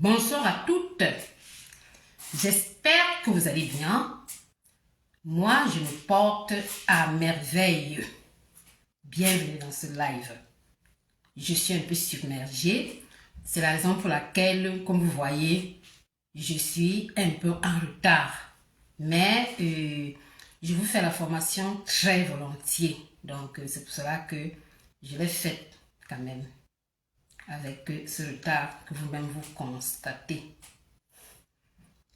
Bonsoir à toutes. J'espère que vous allez bien. Moi, je me porte à merveille. Bienvenue dans ce live. Je suis un peu submergée. C'est la raison pour laquelle, comme vous voyez, je suis un peu en retard. Mais je vous fais la formation très volontiers. Donc, c'est pour cela que je l'ai faite quand même. Avec ce retard que vous-même vous constatez.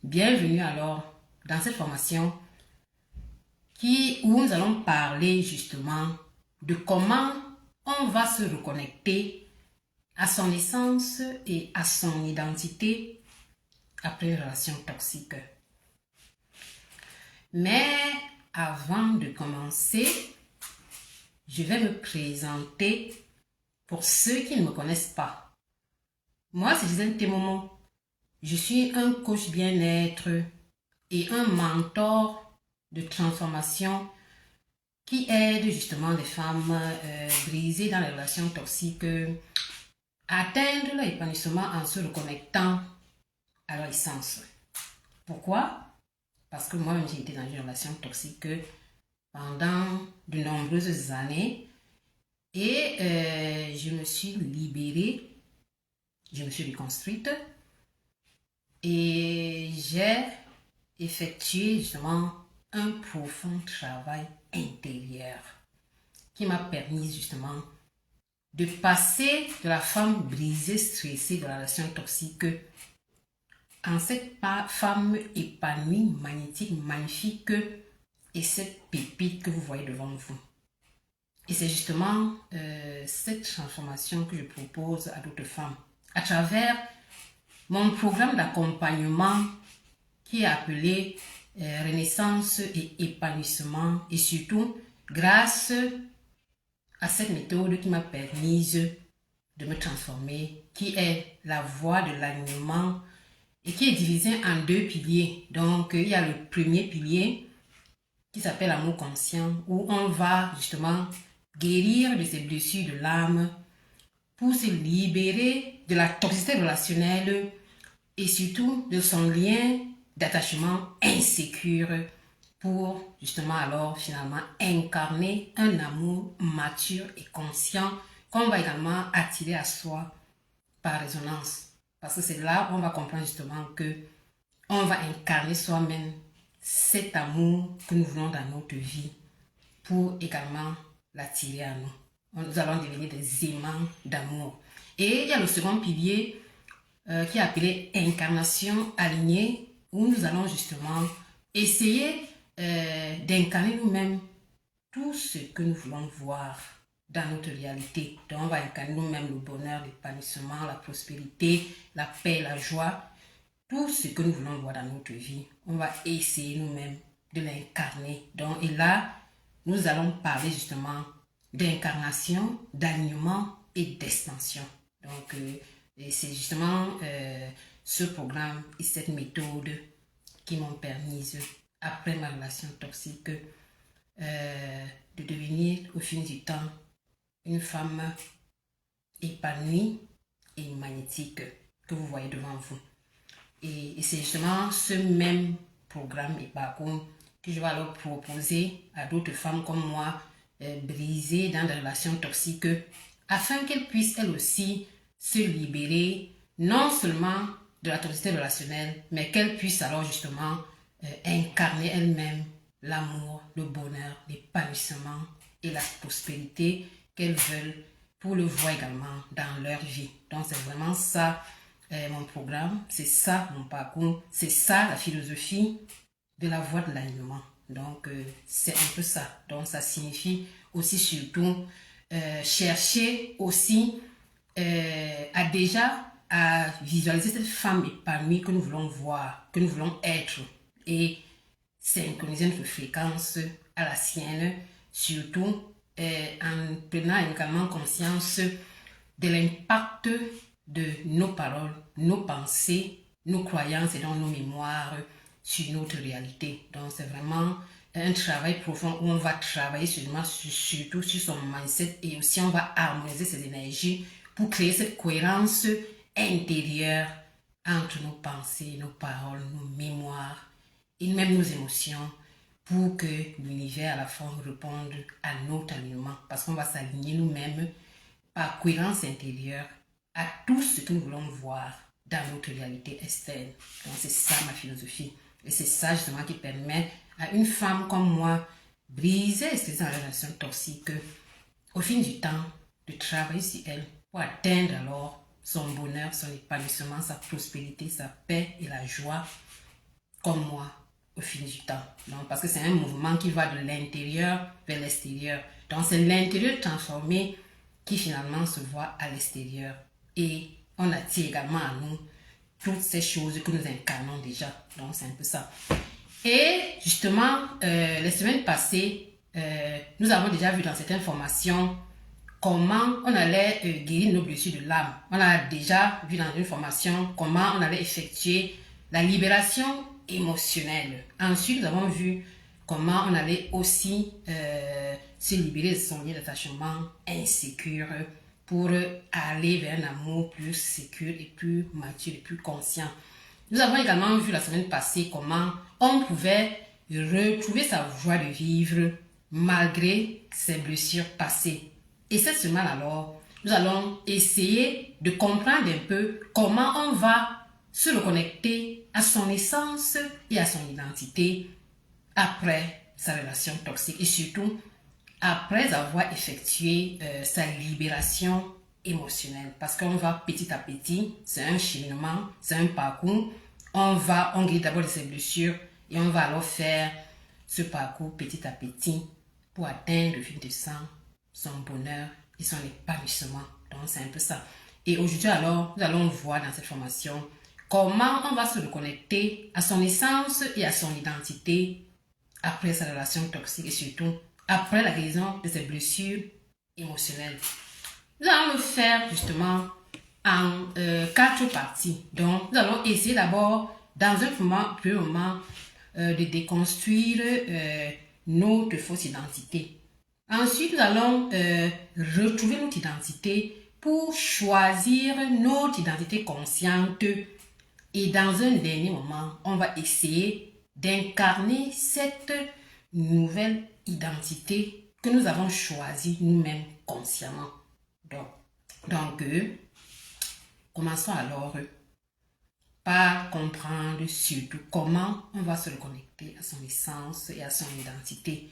Bienvenue alors dans cette formation où nous allons parler justement de comment on va se reconnecter à son essence et à son identité après une relation toxique. Mais avant de commencer, je vais me présenter pour ceux qui ne me connaissent pas. Moi, c'est Gisèle Témomo. Je suis un coach bien-être et un mentor de transformation qui aide justement les femmes brisées dans les relations toxiques à atteindre leur épanouissement en se reconnectant à leur essence. Pourquoi? Parce que moi-même, j'ai été dans une relation toxique pendant de nombreuses années. Et je me suis libérée, je me suis reconstruite et j'ai effectué justement un profond travail intérieur qui m'a permis justement de passer de la femme brisée, stressée de la relation toxique en cette femme épanouie, magnétique, magnifique et cette pépite que vous voyez devant vous. Et c'est justement cette transformation que je propose à d'autres femmes à travers mon programme d'accompagnement qui est appelé Renaissance et épanouissement, et surtout grâce à cette méthode qui m'a permis de me transformer, qui est la voie de l'alignement et qui est divisée en deux piliers. Donc il y a le premier pilier qui s'appelle l'amour conscient, où on va justement guérir de ses blessures de l'âme pour se libérer de la toxicité relationnelle et surtout de son lien d'attachement insécure pour justement alors finalement incarner un amour mature et conscient qu'on va également attirer à soi par résonance. Parce que c'est là où on va comprendre justement que on va incarner soi-même cet amour que nous voulons dans notre vie pour également l'attirer à nous. Nous allons devenir des aimants d'amour. Et il y a le second pilier qui est appelé incarnation alignée, où nous allons justement essayer d'incarner nous-mêmes tout ce que nous voulons voir dans notre réalité. Donc on va incarner nous-mêmes le bonheur, l'épanouissement, la prospérité, la paix, la joie, tout ce que nous voulons voir dans notre vie. On va essayer nous-mêmes de l'incarner. Donc, et là, nous allons parler justement d'incarnation, d'alignement et d'extension. Donc, c'est justement ce programme et cette méthode qui m'ont permis, après ma relation toxique, de devenir au fil du temps une femme épanouie et magnétique que vous voyez devant vous. Et c'est justement ce même programme et parcours que je vais alors proposer à d'autres femmes comme moi, brisées dans des relations toxiques, afin qu'elles puissent elles aussi se libérer non seulement de la toxicité relationnelle, mais qu'elles puissent alors justement incarner elles-mêmes l'amour, le bonheur, l'épanouissement et la prospérité qu'elles veulent pour le voir également dans leur vie. Donc c'est vraiment ça mon programme, c'est ça mon parcours, c'est ça la philosophie de la voie de l'alignement. Donc c'est un peu ça. Donc ça signifie aussi surtout chercher aussi à visualiser cette femme épanouie que nous voulons voir, que nous voulons être, et synchroniser notre fréquence à la sienne, surtout en prenant également conscience de l'impact de nos paroles, nos pensées, nos croyances et donc nos mémoires sur notre réalité. Donc c'est vraiment un travail profond où on va travailler surtout sur son mindset, et aussi on va harmoniser ses énergies pour créer cette cohérence intérieure entre nos pensées, nos paroles, nos mémoires et même nos émotions pour que l'univers à la fin réponde à notre alignement. Parce qu'on va s'aligner nous-mêmes par cohérence intérieure à tout ce que nous voulons voir dans notre réalité externe. Donc c'est ça ma philosophie. Et c'est ça justement qui permet à une femme comme moi briser ces relations toxiques au fil du temps de travailler sur elle pour atteindre alors son bonheur, son épanouissement, sa prospérité, sa paix et la joie comme moi au fil du temps. Donc, parce que c'est un mouvement qui va de l'intérieur vers l'extérieur. Donc c'est l'intérieur transformé qui finalement se voit à l'extérieur. Et on attire également à nous toutes ces choses que nous incarnons déjà. Donc c'est un peu ça. Et justement, les semaines passées, nous avons déjà vu dans certaines formations comment on allait guérir nos blessures de l'âme. On a déjà vu dans une formation comment on allait effectuer la libération émotionnelle. Ensuite, nous avons vu comment on allait aussi se libérer de son lien d'attachement insécure pour aller vers un amour plus sécure et plus mature et plus conscient. Nous avons également vu la semaine passée comment on pouvait retrouver sa joie de vivre malgré ses blessures passées. Et cette semaine alors, nous allons essayer de comprendre un peu comment on va se reconnecter à son essence et à son identité après sa relation toxique et surtout après avoir effectué sa libération émotionnelle. Parce qu'on va petit à petit, c'est un cheminement, c'est un parcours. On guérit d'abord de ses blessures et on va alors faire ce parcours petit à petit pour atteindre le fil de sang, son bonheur et son épanouissement. Donc c'est un peu ça. Et aujourd'hui alors, nous allons voir dans cette formation comment on va se reconnecter à son essence et à son identité après sa relation toxique et surtout après la guérison de ses blessures émotionnelles. Nous allons le faire justement en 4 parties. Donc, nous allons essayer d'abord, dans un premier moment, de déconstruire notre fausse identité. Ensuite, nous allons retrouver notre identité pour choisir notre identité consciente. Et dans un dernier moment, on va essayer d'incarner cette nouvelle identité que nous avons choisie nous-mêmes consciemment. Donc, commençons alors par comprendre surtout comment on va se reconnecter à son essence et à son identité.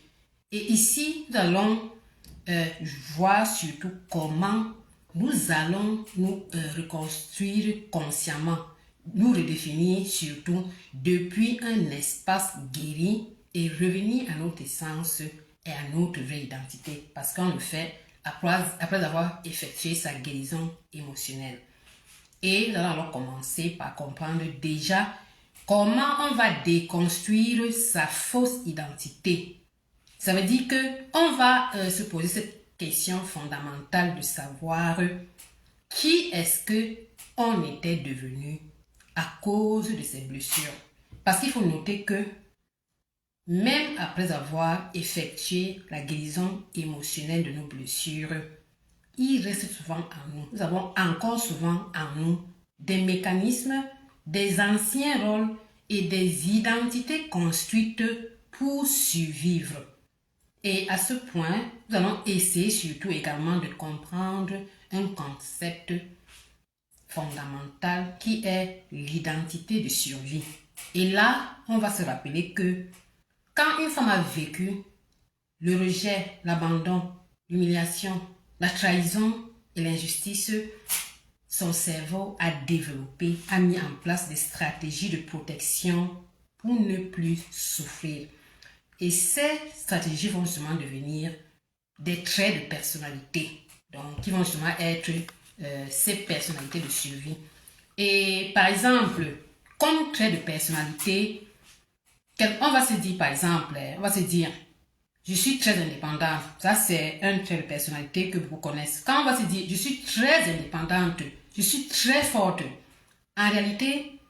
Et ici, nous allons voir surtout comment nous allons nous reconstruire consciemment, nous redéfinir surtout depuis un espace guéri et revenir à notre essence et à notre vraie identité. Parce qu'on le fait après avoir effectué sa guérison émotionnelle. Et nous allons alors commencer par comprendre déjà comment on va déconstruire sa fausse identité. Ça veut dire qu'on va se poser cette question fondamentale de savoir qui est-ce qu'on était devenu à cause de ces blessures. Parce qu'il faut noter que même après avoir effectué la guérison émotionnelle de nos blessures, il reste souvent en nous. Nous avons encore souvent en nous des mécanismes, des anciens rôles et des identités construites pour survivre. Et à ce point, nous allons essayer surtout également de comprendre un concept fondamental qui est l'identité de survie. Et là, on va se rappeler que quand une femme a vécu le rejet, l'abandon, l'humiliation, la trahison et l'injustice, son cerveau a développé, a mis en place des stratégies de protection pour ne plus souffrir. Et ces stratégies vont justement devenir des traits de personnalité, donc qui vont justement être ces personnalités de survie. Et par exemple, comme trait de personnalité, on va se dire par exemple, je suis très indépendante. Ça, c'est un trait de personnalité que beaucoup connaissent. Quand on va se dire, je suis très indépendante, je suis très forte. En réalité,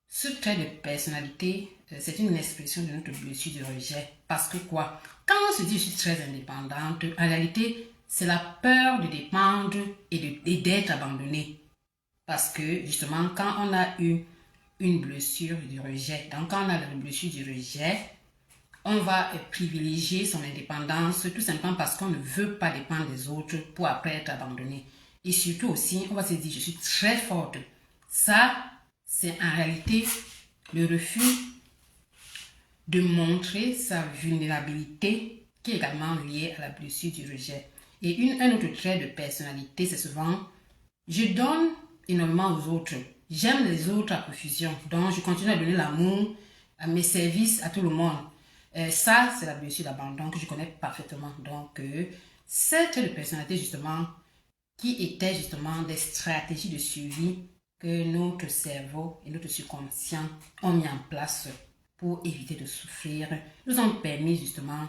ce trait de personnalité, c'est une expression de notre blessure de rejet. Parce que quoi? Quand on se dit, je suis très indépendante, en réalité, c'est la peur de dépendre et d'être abandonnée. Parce que justement, quand on a eu une blessure du rejet, donc quand on a la blessure du rejet, on va privilégier son indépendance tout simplement parce qu'on ne veut pas dépendre des autres pour après être abandonné. Et surtout aussi, on va se dire, je suis très forte. Ça, c'est en réalité le refus de montrer sa vulnérabilité qui est également liée à la blessure du rejet. Et un autre trait de personnalité, c'est souvent, je donne énormément aux autres. J'aime les autres à profusion. Donc, je continue à donner l'amour, à mes services, à tout le monde. Ça, c'est la blessure d'abandon que je connais parfaitement. Donc, cette trait de personnalité, justement, qui était justement des stratégies de suivi que notre cerveau et notre subconscient ont mis en place pour éviter de souffrir, nous ont permis justement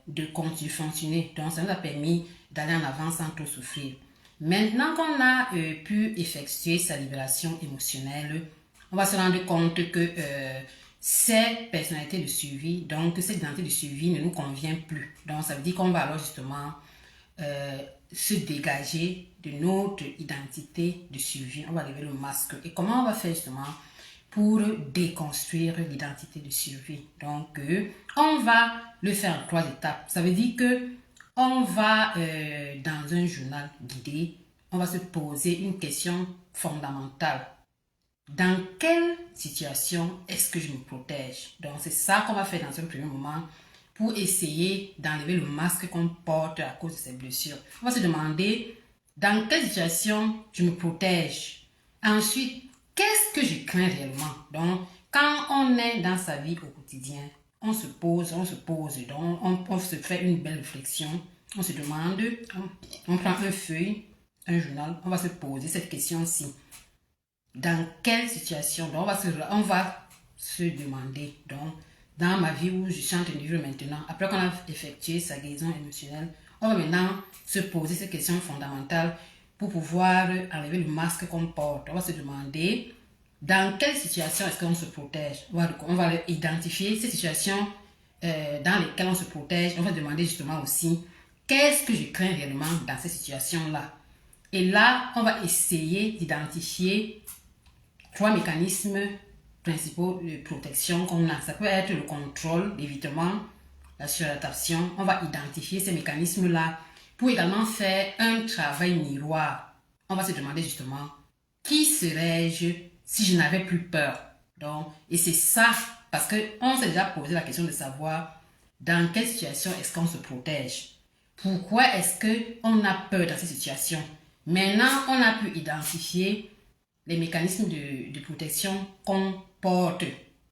de continuer à fonctionner. Donc, ça nous a permis d'aller en avant sans trop souffrir. Maintenant qu'on a pu effectuer sa libération émotionnelle, on va se rendre compte que ces personnalités de suivi, donc cette identité de suivi ne nous convient plus. Donc, ça veut dire qu'on va alors justement se dégager de notre identité de suivi. On va lever le masque. Et comment on va faire justement pour déconstruire l'identité de survie? Donc, on va le faire en 3 étapes. Ça veut dire que on va, dans un journal guidé, on va se poser une question fondamentale. Dans quelle situation est-ce que je me protège? Donc, c'est ça qu'on va faire dans un premier moment pour essayer d'enlever le masque qu'on porte à cause de ces blessures. On va se demander dans quelle situation je me protège. Ensuite, qu'est-ce que je crains réellement? Donc, quand on est dans sa vie au quotidien, on se pose, donc on se fait une belle réflexion, on se demande, on prend un feuille, un journal, on va se poser cette question-ci. Dans quelle situation? Donc, on va se demander, donc, dans ma vie où je suis en train de vivre maintenant, après qu'on a effectué sa guérison émotionnelle, on va maintenant se poser ces questions fondamentales pour pouvoir enlever le masque qu'on porte. On va se demander dans quelle situation est-ce qu'on se protège. On va identifier ces situations dans lesquelles on se protège. On va demander justement aussi qu'est-ce que je crains réellement dans ces situations-là. Et là, on va essayer d'identifier 3 mécanismes principaux de protection qu'on a. Ça peut être le contrôle, l'évitement, la suradaptation. On va identifier ces mécanismes-là pour également faire un travail miroir. On va se demander justement qui serais-je si je n'avais plus peur. Donc, et c'est ça, parce qu'on s'est déjà posé la question de savoir dans quelle situation est-ce qu'on se protège. Pourquoi est-ce qu'on a peur dans ces situations? Maintenant, on a pu identifier les mécanismes de protection qu'on porte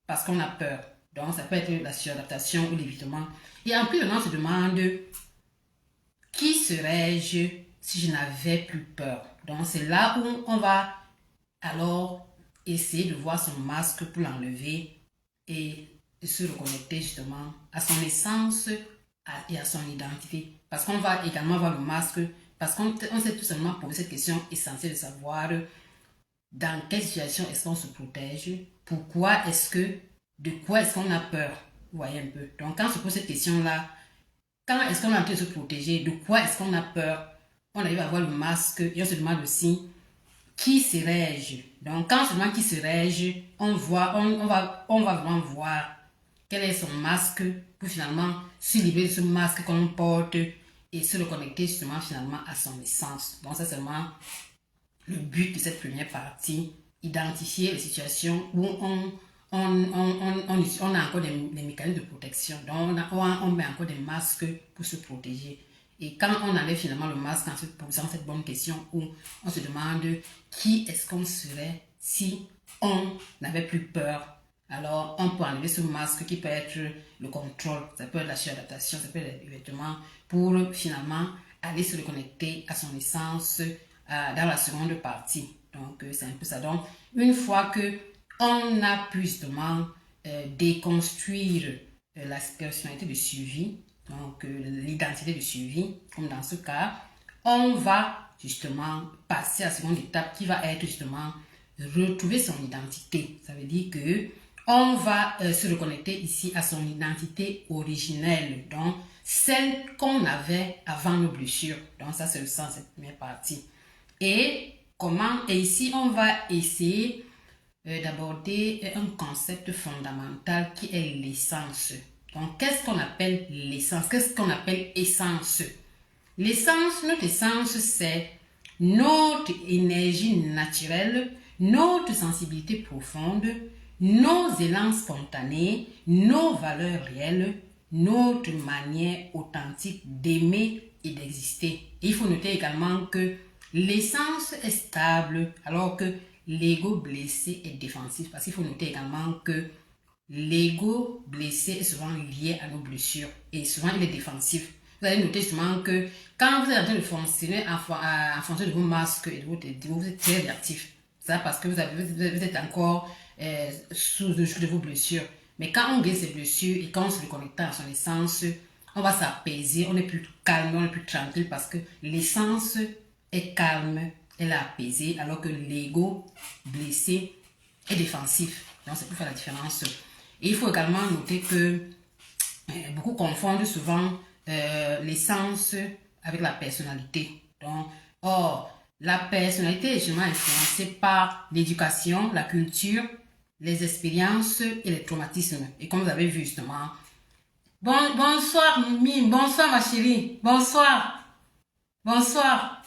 parce qu'on a peur. Donc, ça peut être la suradaptation ou l'évitement. Et en plus, on se demande qui serais-je si je n'avais plus peur. Donc, c'est là où on va alors essayer de voir son masque pour l'enlever et de se reconnecter justement à son essence et à son identité. Parce qu'on va également voir le masque, parce qu'on s'est tout simplement posé cette question essentielle de savoir dans quelle situation est-ce qu'on se protège, pourquoi est-ce que, de quoi est-ce qu'on a peur, vous voyez un peu. Donc quand on se pose cette question-là, quand est-ce qu'on a envie de se protéger, de quoi est-ce qu'on a peur, on arrive à voir le masque et on se demande aussi qui serais-je. Donc quand on se demande qui serais-je, on va vraiment voir quel est son masque pour finalement se libérer de ce masque qu'on porte et se reconnecter justement finalement à son essence. Donc ça c'est vraiment le but de cette première partie, identifier les situations où on a encore des mécanismes de protection. Donc, on met encore des masques pour se protéger. Et quand on enlève finalement le masque en se posant cette bonne question où on se demande qui est-ce qu'on serait si on n'avait plus peur, alors on peut enlever ce masque qui peut être le contrôle, ça peut être la suradaptation, ça peut être les vêtements pour finalement aller se reconnecter à son essence dans la seconde partie. Donc, c'est un peu ça. Donc, une fois que on a pu justement déconstruire la personnalité de suivi, donc l'identité de suivi, comme dans ce cas, on va justement passer à la seconde étape qui va être justement retrouver son identité. Ça veut dire que on va se reconnecter ici à son identité originelle, donc celle qu'on avait avant nos blessures. Donc ça, c'est le sens de cette première partie. Et comment. Et ici, on va essayer d'aborder un concept fondamental qui est l'essence. Donc, qu'est-ce qu'on appelle l'essence? Qu'est-ce qu'on appelle essence? L'essence, notre essence, c'est notre énergie naturelle, notre sensibilité profonde, nos élans spontanés, nos valeurs réelles, notre manière authentique d'aimer et d'exister. Il faut noter également que l'essence est stable alors que l'ego blessé est défensif. Parce qu'il faut noter également que l'ego blessé est souvent lié à nos blessures et souvent il est défensif. Vous allez noter souvent que quand vous êtes en train de fonctionner en fonction de vos masques et de votre ego, vous êtes très réactif. Ça parce que vous êtes encore sous le joug de vos blessures. Mais quand on guérit ces blessures et quand on se reconnecte à son essence, on va s'apaiser, on est plus calme, on est plus tranquille parce que l'essence est calme, elle est apaisée, alors que l'ego blessé est défensif. Donc c'est pour faire la différence. Et il faut également noter que beaucoup confondent souvent l'essence avec la personnalité. Donc, or, la personnalité est justement influencée par l'éducation, la culture, les expériences et les traumatismes. Et comme vous avez vu justement, bonsoir Mimi, bonsoir ma chérie, bonsoir, bonsoir,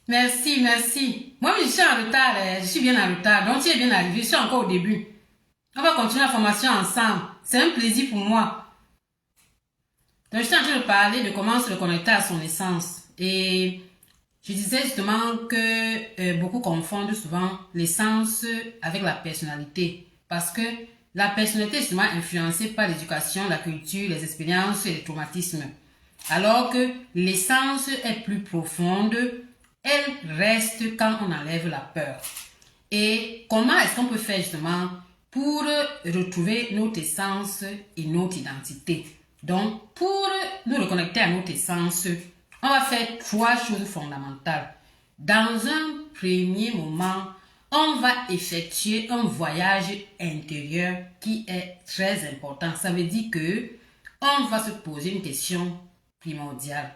merci, merci. Moi je suis en retard, je suis bien en retard, donc tu es bien arrivé, je suis encore au début. On va continuer la formation ensemble, c'est un plaisir pour moi. Donc, je suis en train de parler de comment se reconnecter à son essence. Et je disais justement que beaucoup confondent souvent l'essence avec la personnalité. Parce que la personnalité est justement influencée par l'éducation, la culture, les expériences et les traumatismes. Alors que l'essence est plus profonde, elle reste quand on enlève la peur. Et comment est-ce qu'on peut faire justement pour retrouver notre essence et notre identité? Donc, pour nous reconnecter à notre essence, on va faire 3 choses fondamentales. Dans un premier moment, on va effectuer un voyage intérieur qui est très important. Ça veut dire que on va se poser une question primordiale.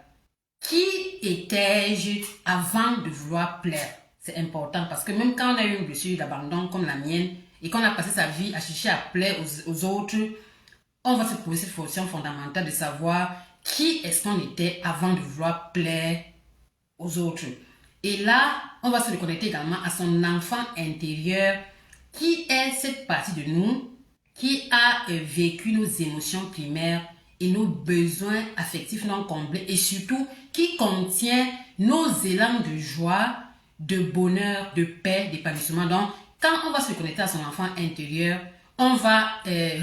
Qui étais-je avant de vouloir plaire? C'est important parce que même quand on a eu une blessure d'abandon comme la mienne et qu'on a passé sa vie à chercher à plaire aux autres, on va se poser cette question fondamentale de savoir qui est-ce qu'on était avant de vouloir plaire aux autres. Et là, on va se reconnecter également à son enfant intérieur qui est cette partie de nous qui a vécu nos émotions primaires et nos besoins affectifs non comblés et surtout qui contient nos élans de joie, de bonheur, de paix, d'épanouissement. Donc, quand on va se reconnecter à son enfant intérieur, on va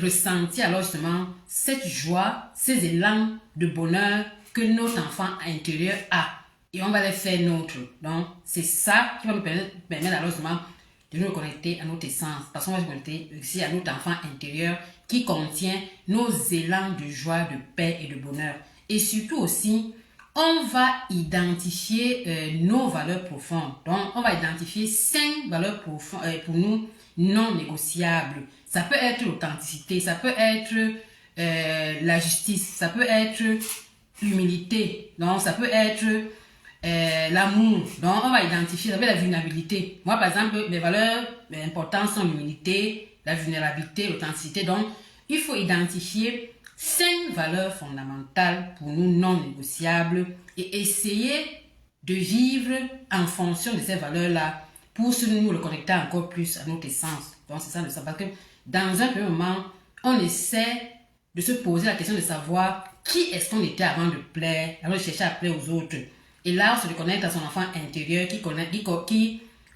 ressentir alors justement cette joie, ces élans de bonheur que notre enfant intérieur a. Et on va les faire nôtres. Donc, c'est ça qui va nous permettre alors justement de nous reconnecter à notre essence. Parce qu'on va se connecter aussi à notre enfant intérieur qui contient nos élans de joie, de paix et de bonheur. Et surtout aussi, on va identifier nos valeurs profondes. Donc, on va identifier 5 valeurs profondes pour nous non négociables. Ça peut être l'authenticité, ça peut être la justice, ça peut être l'humilité, donc ça peut être l'amour. Donc, on va identifier, ça peut être la vulnérabilité. Moi, par exemple, mes valeurs importantes sont l'humilité, la vulnérabilité, l'authenticité. Donc, il faut identifier 5 valeurs fondamentales pour nous non négociables et essayer de vivre en fonction de ces valeurs-là pour nous reconnecter encore plus à notre essence. Donc, c'est ça de savoir que dans un premier moment, on essaie de se poser la question de savoir qui est-ce qu'on était avant de plaire, avant de chercher à plaire aux autres. Et là, on se reconnecte à son enfant intérieur qui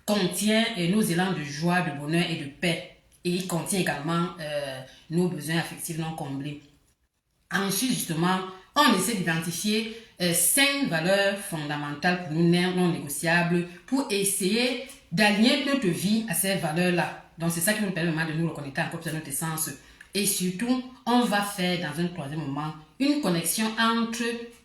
contient nos élans de joie, de bonheur et de paix. Et il contient également nos besoins affectifs non comblés. Ensuite, justement, on essaie d'identifier 5 valeurs fondamentales pour nous non négociables pour essayer d'aligner notre vie à ces valeurs-là. Donc, c'est ça qui nous permet de nous reconnecter encore plus à notre essence. Et surtout, on va faire dans un troisième moment une connexion entre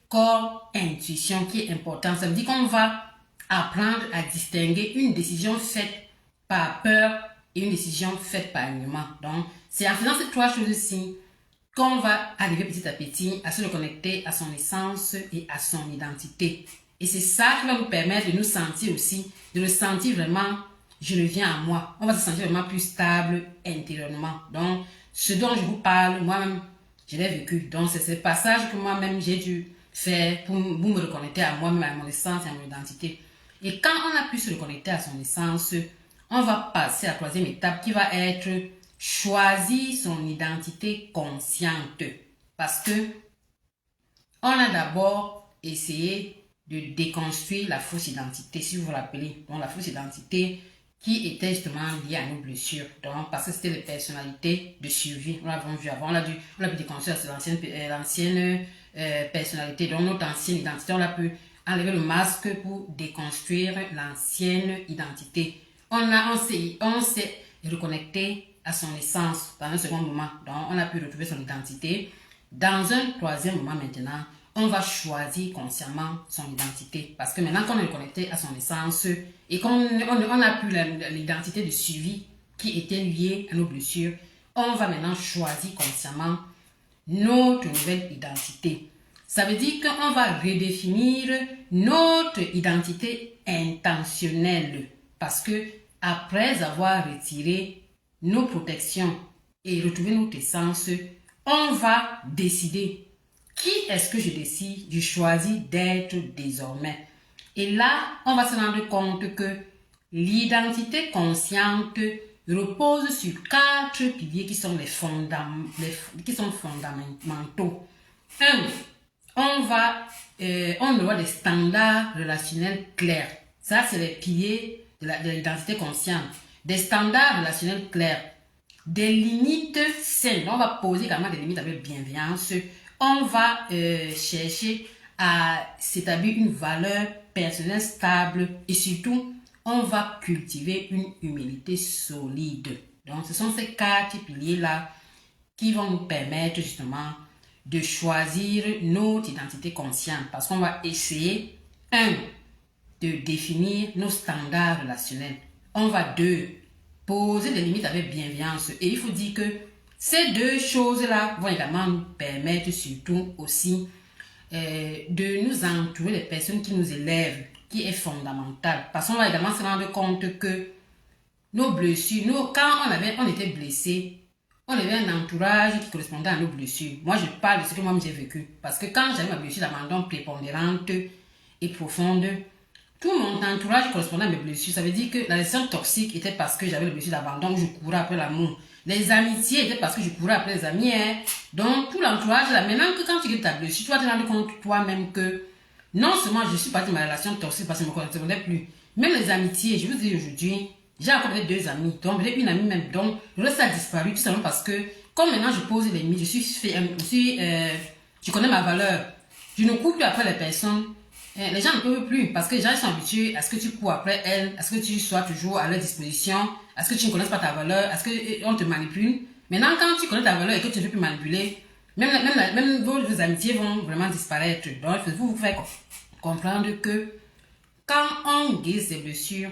corps et intuition qui est importante. Ça veut dire qu'on va apprendre à distinguer une décision faite par peur et une décision faite par alignement. Donc, c'est en faisant ces 3 choses-ci qu'on va arriver petit à petit à se reconnecter à son essence et à son identité. Et c'est ça qui va nous permettre de nous sentir aussi, de le sentir vraiment, je reviens à moi. On va se sentir vraiment plus stable intérieurement. Donc, ce dont je vous parle, moi-même, je l'ai vécu. Donc, c'est ce passage que moi-même, j'ai dû faire pour me reconnecter à moi-même, à mon essence et à mon identité. Et quand on a pu se reconnecter à son essence, on va passer à la troisième étape qui va être choisir son identité consciente. Parce que on a d'abord essayé de déconstruire la fausse identité, si vous vous rappelez. Donc, la fausse identité qui était justement liée à nos blessures. Donc, parce que c'était les personnalités de survie. On l'avait vu avant. On a pu déconstruire l'ancienne personnalité. Donc, notre ancienne identité, on a pu enlever le masque pour déconstruire l'ancienne identité. On s'est reconnecté à son essence dans un second moment. Donc, on a pu retrouver son identité. Dans un troisième moment maintenant, on va choisir consciemment son identité. Parce que maintenant qu'on est connecté à son essence et qu'on a plus l'identité de suivi qui était liée à nos blessures, on va maintenant choisir consciemment notre nouvelle identité. Ça veut dire qu'on va redéfinir notre identité intentionnelle. Parce que après avoir retiré nos protections et retrouvé notre essence, on va décider qui est-ce que je décide, je choisis d'être désormais. Et là, on va se rendre compte que l'identité consciente repose sur 4 piliers qui sont fondamentaux. 1. On aura des standards relationnels clairs. Ça, c'est les piliers de l'identité consciente. Des standards relationnels clairs. Des limites saines. On va poser également des limites avec bienveillance. On va chercher à s'établir une valeur personnelle stable et surtout, on va cultiver une humilité solide. Donc, ce sont ces 4 piliers-là qui vont nous permettre justement de choisir notre identité consciente parce qu'on va essayer, 1, de définir nos standards relationnels. On va 2, poser des limites avec bienveillance. Et il faut dire que ces 2 choses-là vont également nous permettre surtout aussi de nous entourer des personnes qui nous élèvent, qui est fondamental. Parce qu'on va également se rendre compte que nos blessures, quand on était blessé, on avait un entourage qui correspondait à nos blessures. Moi, je parle de ce que moi j'ai vécu. Parce que quand j'avais ma blessure d'abandon prépondérante et profonde, tout mon entourage correspondait à mes blessures. Ça veut dire que la relation toxique était parce que j'avais les blessures d'abandon, je courais après l'amour. Les amitiés étaient parce que je courais après les amis. Donc, tout l'entourage, là, maintenant que quand tu guettes ta blessure, tu vas te rendre compte toi-même que non seulement je suis partie de ma relation toxique parce que je ne me correspondais plus, même les amitiés, je vous dis aujourd'hui, j'ai encore peut-être 2 amis, donc peut-être une amie même, donc le reste a disparu tout simplement parce que, comme maintenant je pose les limites, je connais ma valeur, je ne cours plus après les personnes, les gens ne peuvent plus parce que les gens sont habitués à ce que tu cours après elles, à ce que tu sois toujours à leur disposition, à ce que tu ne connaisses pas ta valeur, à ce qu'on te manipule. Maintenant, quand tu connais ta valeur et que tu ne veux plus manipuler, même vos amitiés vont vraiment disparaître. Donc, il faut vous faire comprendre que quand on guérit ses blessures,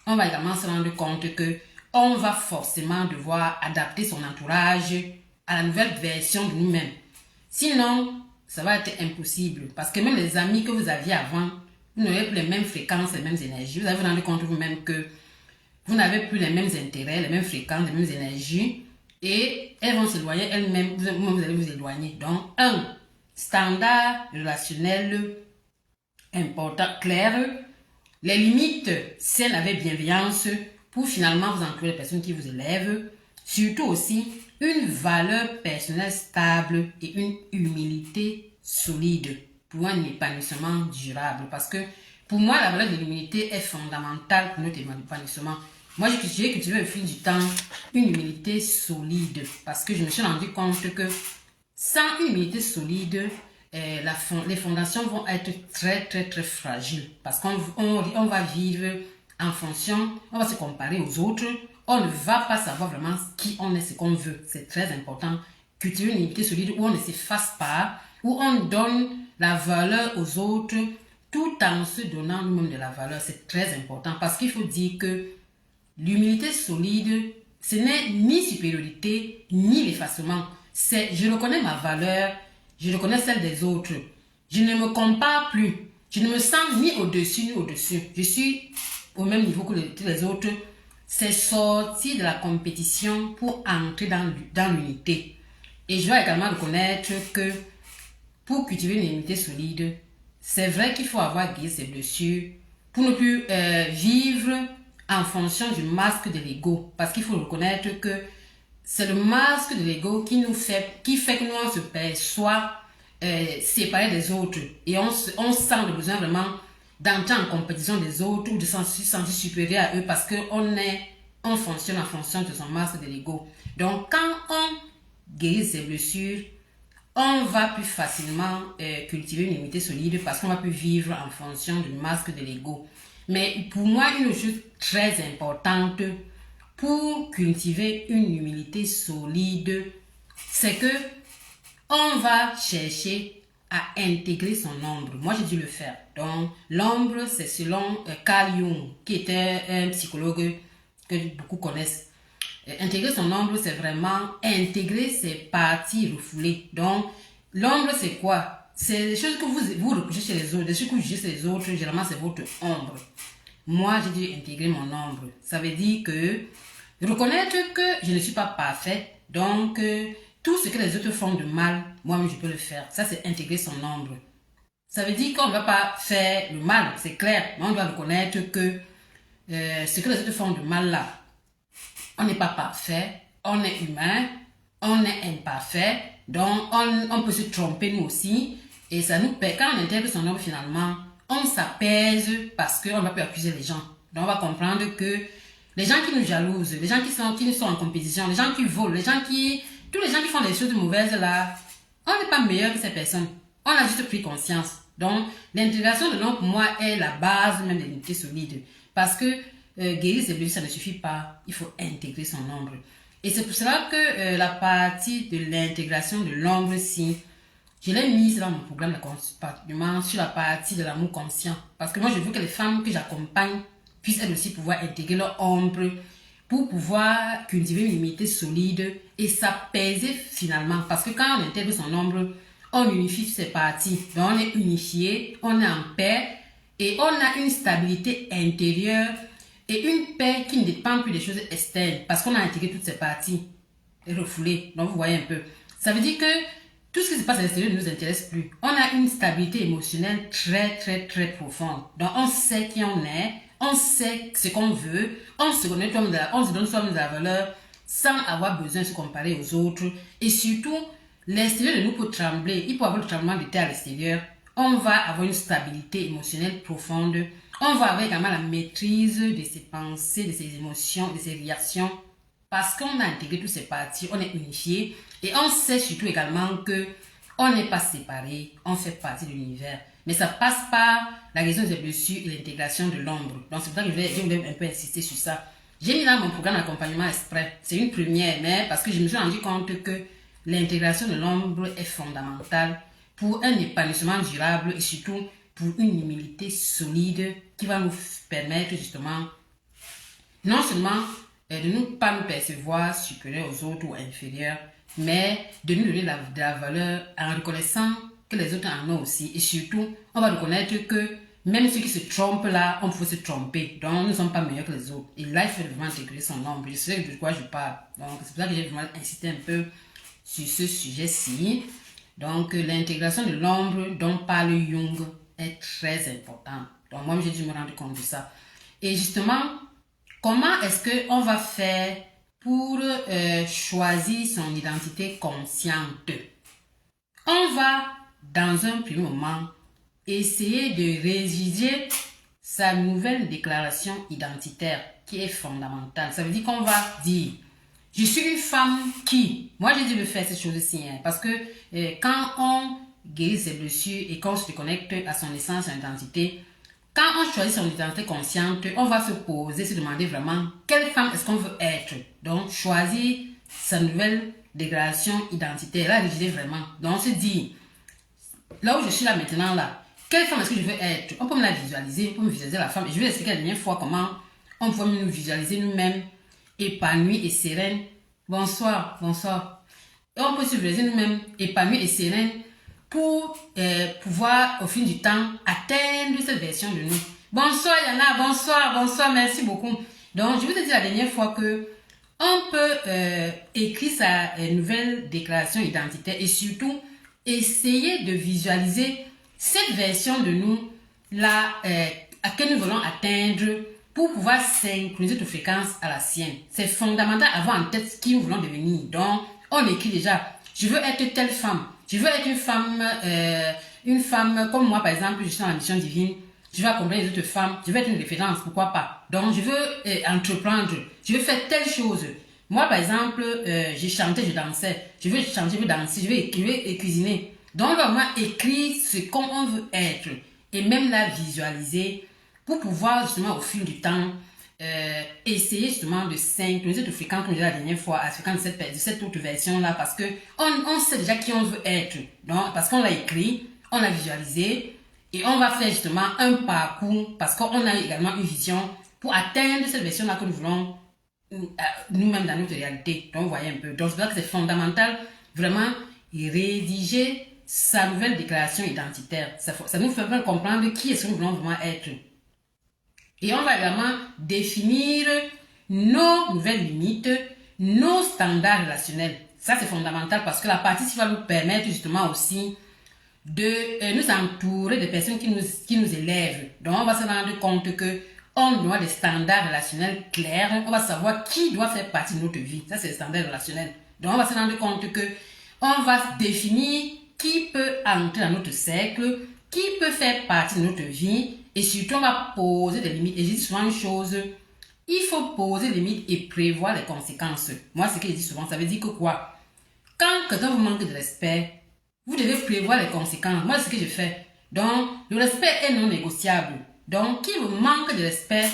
on va également se rendre compte que on va forcément devoir adapter son entourage à la nouvelle version de nous-mêmes. Sinon, ça va être impossible. Parce que même les amis que vous aviez avant, vous n'avez plus les mêmes fréquences, les mêmes énergies. Vous allez vous rendre compte vous-même que vous n'avez plus les mêmes intérêts, les mêmes fréquences, les mêmes énergies. Et elles vont s'éloigner elles-mêmes, vous allez vous éloigner. Donc, 1. Standard relationnel important, clair. Les limites saines avec bienveillance pour finalement vous entourer les personnes qui vous élèvent. Surtout aussi, une valeur personnelle stable et une humilité solide pour un épanouissement durable. Parce que pour moi, la valeur de l'humilité est fondamentale pour notre épanouissement. Moi, j'ai cultivé au fil du temps une humilité solide parce que je me suis rendu compte que sans une humilité solide, les fondations vont être très fragiles parce qu'on va vivre en fonction, on va se comparer aux autres, on ne va pas savoir vraiment qui on est, ce qu'on veut. C'est très important. Cultiver une humilité solide où on ne s'efface pas, où on donne la valeur aux autres tout en se donnant nous-mêmes de la valeur. C'est très important parce qu'il faut dire que l'humilité solide, ce n'est ni supériorité, ni l'effacement. C'est je reconnais ma valeur, je reconnais celle des autres. Je ne me compare plus. Je ne me sens ni au-dessus ni au-dessus. Je suis au même niveau que tous les autres. C'est sortir de la compétition pour entrer dans l'unité. Et je dois également reconnaître que pour cultiver une unité solide, c'est vrai qu'il faut avoir guéri ses blessures pour ne plus vivre en fonction du masque de l'ego. Parce qu'il faut reconnaître que c'est le masque de l'ego qui fait que nous on se perçoit séparés des autres. Et on sent le besoin vraiment d'entrer en compétition des autres ou de se sentir supérieur à eux parce qu'on fonctionne en fonction de son masque de l'ego. Donc quand on guérit ses blessures, on va plus facilement cultiver une unité solide parce qu'on va plus vivre en fonction du masque de l'ego. Mais pour moi, une chose très importante pour cultiver une humilité solide, c'est que on va chercher à intégrer son ombre. Moi, j'ai dû le faire. Donc, l'ombre, c'est selon Carl Jung, qui était un psychologue que beaucoup connaissent. Intégrer son ombre, c'est vraiment intégrer ses parties refoulées. Donc, l'ombre, c'est quoi? C'est des choses que vous reprochez chez les autres, des choses que vous jugez chez les autres, généralement, c'est votre ombre. Moi, j'ai dû intégrer mon ombre. Ça veut dire que reconnaître que je ne suis pas parfaite, donc tout ce que les autres font de mal, moi-même, je peux le faire. Ça, c'est intégrer son ombre. Ça veut dire qu'on ne va pas faire le mal, c'est clair, mais on doit reconnaître que ce que les autres font de mal là, on n'est pas parfait, on est humain, on est imparfait, donc on peut se tromper nous aussi. Et ça nous permet, quand on intègre son ombre finalement, on s'apaise parce qu'on ne va plus accuser les gens. Donc on va comprendre que les gens qui nous jalousent, les gens qui nous sont en compétition, les gens qui volent, tous les gens qui font des choses mauvaises là, on n'est pas meilleur que ces personnes. On a juste pris conscience. Donc l'intégration de l'ombre pour moi est la base même de l'unité solide. Parce que guérir ses blessures, ça ne suffit pas. Il faut intégrer son ombre. Et c'est pour cela que la partie de l'intégration de l'ombre-ci, je l'ai mise dans mon programme d'accompagnement sur la partie de l'amour conscient. Parce que moi, je veux que les femmes que j'accompagne puissent elles aussi pouvoir intégrer leur ombre pour pouvoir cultiver une unité solide et s'apaiser finalement. Parce que quand on intègre son ombre, on unifie ses parties. Donc on est unifié, on est en paix et on a une stabilité intérieure et une paix qui ne dépend plus des choses externes parce qu'on a intégré toutes ces parties refoulées. Donc vous voyez un peu. Ça veut dire que tout ce qui se passe à l'extérieur ne nous intéresse plus. On a une stabilité émotionnelle très très très profonde. Donc on sait qui on est, on sait ce qu'on veut, on se connaît on se donne soi-même de la valeur sans avoir besoin de se comparer aux autres. Et surtout, l'extérieur de nous peut trembler. Il peut y avoir le tremblement de terre à l'extérieur. On va avoir une stabilité émotionnelle profonde. On va avoir également la maîtrise de ses pensées, de ses émotions, de ses réactions. Parce qu'on a intégré toutes ces parties, on est unifié. Et on sait surtout également que on n'est pas séparés, on fait partie de l'univers. Mais ça passe par la guérison des blessures et l'intégration de l'ombre. Donc c'est pour ça que je voulais un peu insister sur ça. J'ai mis dans mon programme d'accompagnement exprès. C'est une première, mais parce que je me suis rendu compte que l'intégration de l'ombre est fondamentale pour un épanouissement durable et surtout pour une humilité solide qui va nous permettre justement non seulement de ne pas nous percevoir supérieurs aux autres ou inférieurs, mais de nous donner de la valeur en reconnaissant que les autres en ont aussi. Et surtout, on va reconnaître que même ceux qui se trompent là, on peut se tromper. Donc, nous ne sommes pas meilleurs que les autres. Et là, il faut vraiment intégrer son ombre. Je sais de quoi je parle. Donc, c'est pour ça que j'ai vraiment insisté un peu sur ce sujet-ci. Donc, l'intégration de l'ombre dont parle Jung est très importante. Donc, moi, j'ai dû me rendre compte de ça. Et justement, comment est-ce qu'on va faire pour choisir son identité consciente? On va, dans un premier moment, essayer de rédiger sa nouvelle déclaration identitaire qui est fondamentale. Ça veut dire qu'on va dire, je suis une femme qui... Moi, j'ai dû le faire ces choses-ci, hein, parce que quand on guérit ses blessures et qu'on se connecte à son essence, son identité, quand on choisit son identité consciente, on va se poser, se demander vraiment quelle femme est-ce qu'on veut être. Donc, choisir sa nouvelle déclaration identitaire, la rédiger vraiment. Donc, on se dit, là où je suis là maintenant, là, quelle femme est-ce que je veux être? On peut me la visualiser, on peut me visualiser la femme. Et je vais expliquer la dernière fois comment on peut nous visualiser nous-mêmes épanouis et sereines. Bonsoir, bonsoir. Et on peut se visualiser nous-mêmes épanouis et sereines pour pouvoir, au fil du temps, atteindre cette version de nous. Bonsoir Yana, bonsoir, merci beaucoup. Donc, je vous ai dit la dernière fois que on peut écrire sa nouvelle déclaration identitaire et surtout essayer de visualiser cette version de nous là à laquelle nous voulons atteindre pour pouvoir synchroniser notre fréquence à la sienne. C'est fondamental d'avoir en tête ce que nous voulons devenir. Donc, on écrit déjà, je veux être telle femme. Je veux être une femme comme moi, par exemple, je suis dans la mission divine. Je veux accompagner les autres femmes. Je veux être une référence, pourquoi pas. Donc, je veux entreprendre. Je veux faire telle chose. Moi, par exemple, j'ai chanté, je dansais. Je veux chanter, je veux danser, je veux écrire et cuisiner. Donc, on va vraiment écrire ce qu'on veut être et même la visualiser pour pouvoir justement au fil du temps essayer justement de synchroniser de fréquence comme je disais la dernière fois à fréquence de cette autre version là parce que on sait déjà qui on veut être. Donc, parce qu'on l'a écrit, on l'a visualisé et on va faire justement un parcours parce qu'on a également une vision pour atteindre cette version là que nous voulons nous-mêmes dans notre réalité. Donc, vous voyez un peu. Donc, c'est pour ça que c'est fondamental vraiment rédiger sa nouvelle déclaration identitaire. Ça nous fait comprendre qui est-ce que nous voulons vraiment être. Et on va également définir nos nouvelles limites, nos standards relationnels. Ça, c'est fondamental parce que la partie qui va nous permettre justement aussi de nous entourer de personnes qui nous élèvent. Donc, on va se rendre compte que on doit des standards relationnels clairs. On va savoir qui doit faire partie de notre vie. Ça, c'est les standards relationnels. Donc, on va se rendre compte que on va définir qui peut entrer dans notre cercle, qui peut faire partie de notre vie. Et surtout, on va poser des limites. Et je dis souvent une chose, il faut poser des limites et prévoir les conséquences. Moi, ce que je dis souvent, ça veut dire que quoi? Quand quelqu'un vous manque de respect, vous devez prévoir les conséquences. Moi, c'est ce que je fais. Donc, le respect est non négociable. Donc, qui me manque de respect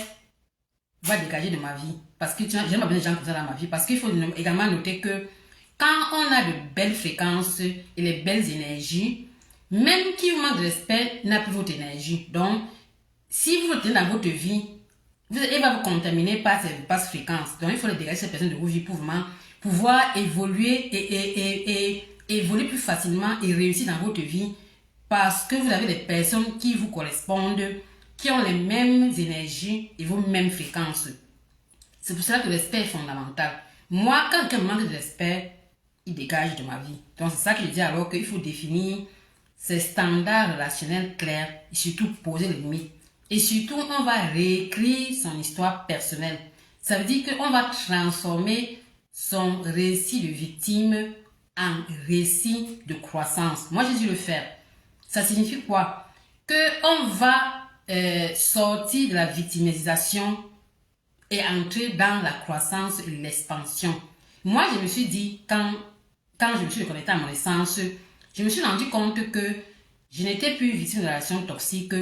va dégager de ma vie. Parce que j'aime pas bien les gens comme ça dans ma vie. Parce qu'il faut également noter que quand on a de belles fréquences et les belles énergies, même qui vous manque de respect n'a plus votre énergie. Donc, si vous le tenez dans votre vie, il va vous contaminer par ces basses fréquences. Donc, il faut les dégager ces personnes de vos vies pour vraiment pouvoir évoluer et évoluer plus facilement et réussir dans votre vie parce que vous avez des personnes qui vous correspondent, qui ont les mêmes énergies et vos mêmes fréquences. C'est pour cela que le respect est fondamental. Moi, quand quelqu'un me manque de respect, il dégage de ma vie. Donc, c'est ça que je dis alors qu'il faut définir ces standards relationnels clairs et surtout poser les limites. Et surtout, on va réécrire son histoire personnelle. Ça veut dire qu'on va transformer son récit de victime en récit de croissance. Moi, j'ai dû le faire. Ça signifie quoi? Qu'on va sortir de la victimisation et entrer dans la croissance et l'expansion. Moi, je me suis dit, quand je me suis reconnectée à mon essence, je me suis rendu compte que je n'étais plus victime de la relation toxique.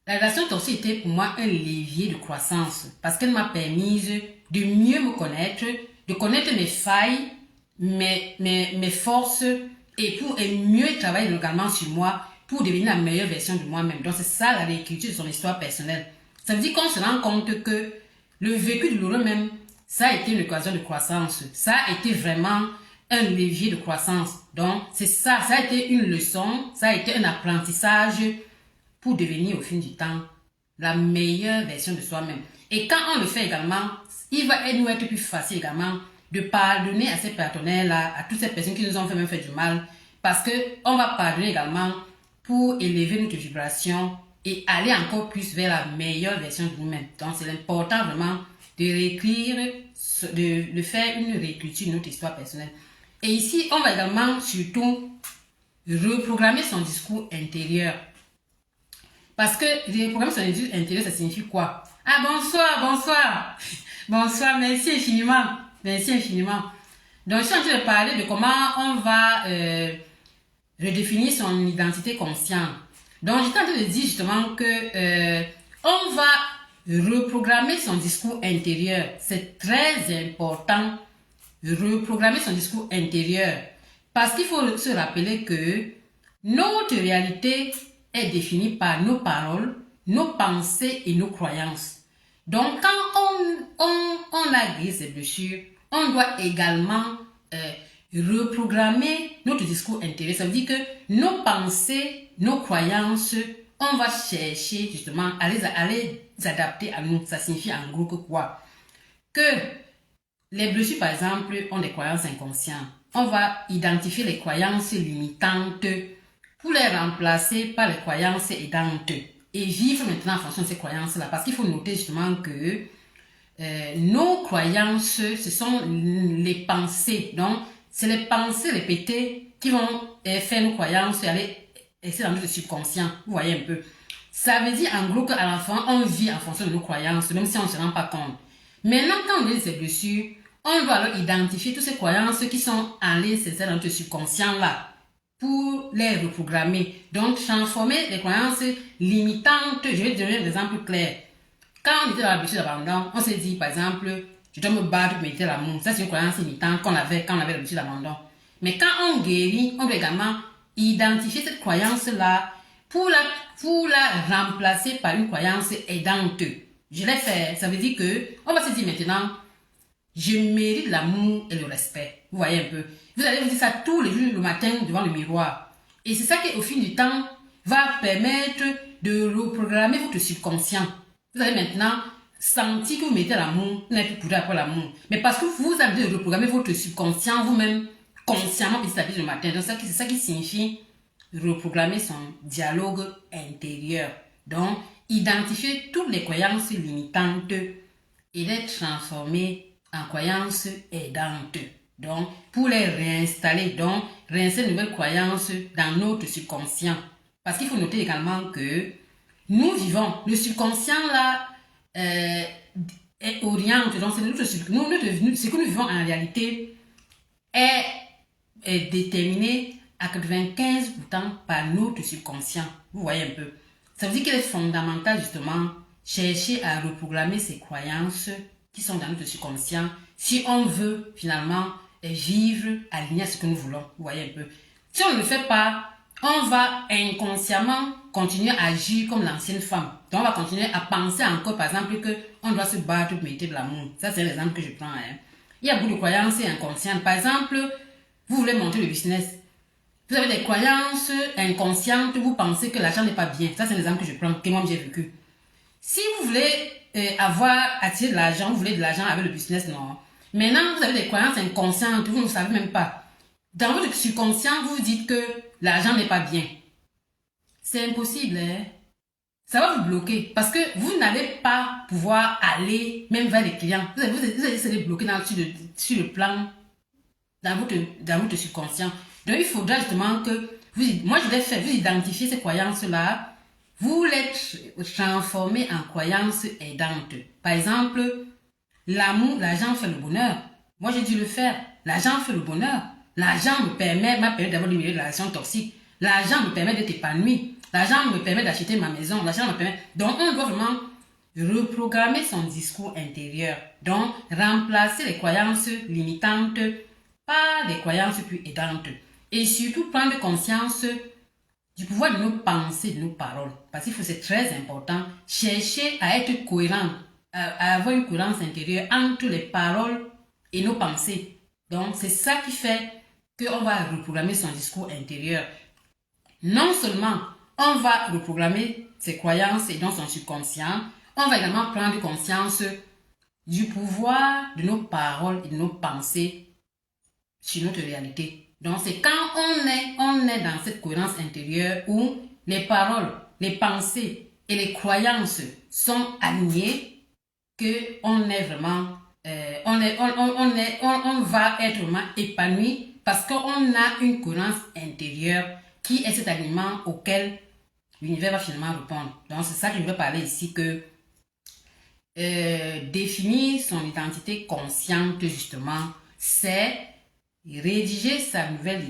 La relation toxique était pour moi un levier de croissance parce qu'elle m'a permis de mieux me connaître, de connaître mes failles, mes forces et mieux travailler également sur moi pour devenir la meilleure version de moi-même. Donc c'est ça la réécriture de son histoire personnelle. Ça veut dire qu'on se rend compte que le vécu douloureux même, ça a été une occasion de croissance. Ça a été vraiment un levier de croissance. Donc c'est ça, ça a été une leçon, ça a été un apprentissage pour devenir au fil du temps la meilleure version de soi-même. Et quand on le fait également, il va nous être plus facile également de pardonner à ces partenaires-là, à toutes ces personnes qui nous ont même fait du mal, parce qu'on va pardonner également pour élever notre vibration et aller encore plus vers la meilleure version de nous-mêmes. Donc c'est important vraiment de réécrire, de faire une réécriture de notre histoire personnelle. Et ici, on va également surtout reprogrammer son discours intérieur. Parce que reprogrammer son discours intérieur, ça signifie quoi? Ah, bonsoir. Bonsoir, merci infiniment. Merci infiniment. Donc, je suis en train de parler de comment on va redéfinir son identité consciente. Donc, j'étais en train de dire justement que on va reprogrammer son discours intérieur. C'est très important de reprogrammer son discours intérieur. Parce qu'il faut se rappeler que notre réalité est définie par nos paroles, nos pensées et nos croyances. Donc, quand on a guéri ces blessures, on doit également reprogrammer notre discours intérieur. Ça veut dire que nos pensées, nos croyances, on va chercher justement à les adapter à nous. Ça signifie en gros que quoi? Que les blessures, par exemple, ont des croyances inconscientes. On va identifier les croyances limitantes pour les remplacer par les croyances aidantes et vivre maintenant en fonction de ces croyances-là. Parce qu'il faut noter justement que nos croyances, ce sont les pensées. Donc, c'est les pensées répétées qui vont faire nos croyances et aller essayer dans notre subconscient. Vous voyez un peu. Ça veut dire en gros qu'à l'enfant, on vit en fonction de nos croyances, même si on ne se rend pas compte. Maintenant, quand on lit ces blessures, on doit alors identifier toutes ces croyances qui sont allées s'installer dans notre subconscient là pour les reprogrammer. Donc, transformer les croyances limitantes. Je vais donner un exemple clair. Quand on était dans la blessure d'abandon, on s'est dit, par exemple, je dois me battre pour mériter l'amour. Ça, c'est une croyance limitante qu'on avait quand on avait la blessure d'abandon. Mais quand on guérit, on doit également identifier cette croyance-là pour la remplacer par une croyance aidante. Je l'ai fait. Ça veut dire que on va se dire maintenant, je mérite l'amour et le respect. Vous voyez un peu. Vous allez vous dire ça tous les jours le matin devant le miroir. Et c'est ça qui, au fil du temps, va permettre de reprogrammer votre subconscient. Vous allez maintenant sentir que vous mettez l'amour, vous n'êtes plus pourri après l'amour. Mais parce que vous avez reprogrammé votre subconscient vous-même, consciemment, petit à petit le matin. Donc c'est ça qui signifie reprogrammer son dialogue intérieur. Donc, identifier toutes les croyances limitantes et les transformer en croyances aidantes. Donc, pour les réinstaller, donc, réinstaller de nouvelles croyances dans notre subconscient. Parce qu'il faut noter également que nous vivons, le subconscient là, est orienté. Donc, c'est notre subconscient. Ce que nous vivons en réalité est déterminé à 95% par notre subconscient. Vous voyez un peu. Ça veut dire qu'il est fondamental justement chercher à reprogrammer ces croyances qui sont dans notre subconscient si on veut finalement vivre aligné à ce que nous voulons. Vous voyez un peu. Si on ne le fait pas, on va inconsciemment continuer à agir comme l'ancienne femme. Donc on va continuer à penser encore par exemple qu'on doit se battre pour mériter de l'amour. Ça c'est l'exemple que je prends. Il y a beaucoup de croyances inconscientes. Par exemple, vous voulez monter le business. Vous avez des croyances inconscientes, vous pensez que l'argent n'est pas bien. Ça, c'est l'exemple que je prends, que moi j'ai vécu. Si vous voulez attirer de l'argent, vous voulez de l'argent avec le business, non. Maintenant, vous avez des croyances inconscientes, vous ne savez même pas. Dans votre subconscient, vous vous dites que l'argent n'est pas bien. C'est impossible, hein? Ça va vous bloquer parce que vous n'allez pas pouvoir aller même vers les clients. Vous allez se bloquer sur le plan dans votre subconscient. Donc, il faudra justement que moi je l'ai fait, vous identifiez ces croyances-là, vous les transformez en croyances aidantes. Par exemple, l'amour, l'argent fait le bonheur. Moi, j'ai dû le faire. L'argent fait le bonheur. L'argent m'a permis d'avoir des milieux de relations toxiques. L'argent me permet d'être épanoui. L'argent me permet d'acheter ma maison. L'argent me permet... Donc, on doit vraiment reprogrammer son discours intérieur. Donc, remplacer les croyances limitantes par des croyances plus aidantes. Et surtout, prendre conscience du pouvoir de nos pensées, de nos paroles. Parce qu'il faut, c'est très important, chercher à être cohérent, à avoir une cohérence intérieure entre les paroles et nos pensées. Donc, c'est ça qui fait qu'on va reprogrammer son discours intérieur. Non seulement on va reprogrammer ses croyances et dans son subconscient, on va également prendre conscience du pouvoir de nos paroles et de nos pensées sur notre réalité. Donc, c'est quand on est dans cette cohérence intérieure où les paroles, les pensées et les croyances sont alignées qu'on est vraiment, on va être vraiment épanoui parce qu'on a une cohérence intérieure qui est cet alignement auquel l'univers va finalement répondre. Donc, c'est ça que je veux parler ici, que définir son identité consciente, justement, c'est rédiger sa nouvelle